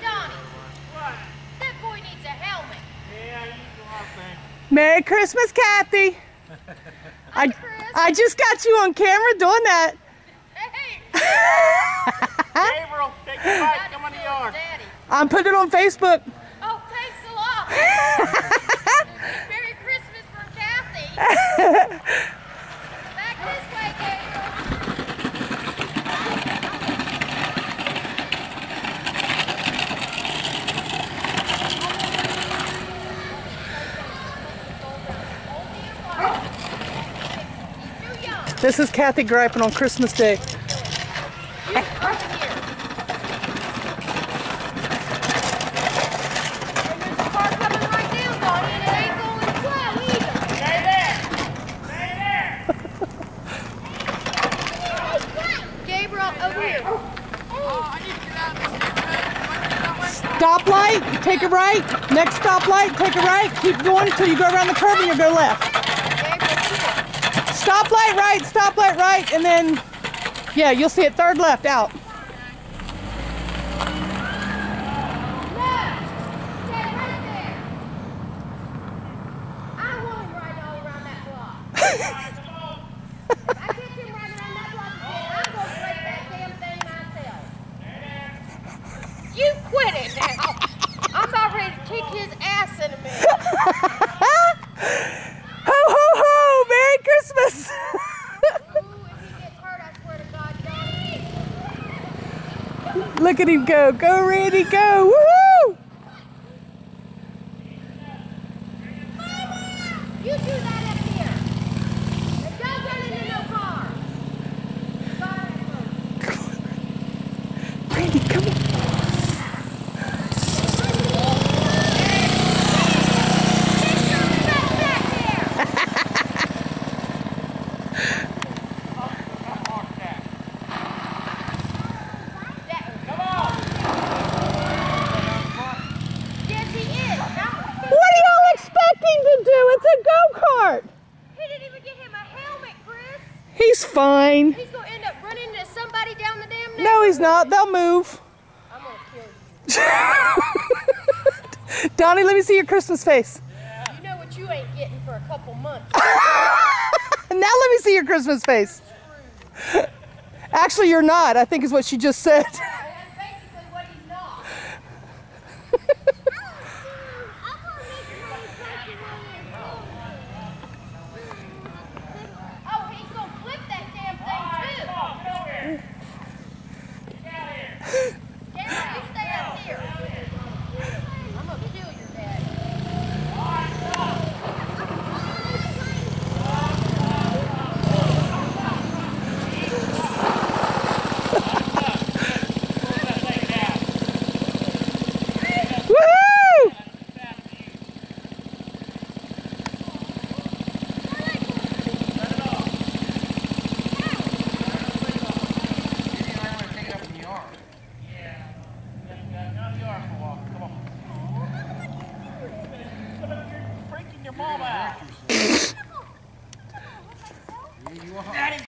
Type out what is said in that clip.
Johnny, what? That boy needs a helmet. Yeah, you do our thing. Merry Christmas, Kathy. I just got you on camera doing that. Hey, Gabriel, take your bike. Come on the yard. Daddy. I'm putting it on Facebook. Oh, thanks a lot. Merry Christmas from Kathy. Back this way, Gabriel. This is Kathy griping on Christmas Day. Stoplight, take a right. Next stoplight, take a right. Keep going until you go around the curve and you'll go left. Stoplight right, and then, yeah, you'll see it third left out. You quit it now. I'm about ready to kick his ass in a minute. Ho, ho, ho! Merry Christmas! Ooh, if he gets hurt, I swear to God, Johnny. Look at him go. Go, Randy, go. Woohoo! You do that up here. And don't run into no car. Randy, come on. He's fine. He's going to end up running into somebody down the damn neighborhood. No, he's not. They'll move. I'm going to kill you. Donnie, let me see your Christmas face. Yeah. You know what you ain't getting for a couple months. Now let me see your Christmas face. Actually, you're not, I think is what she just said. That's basically what he's not. Your mom out.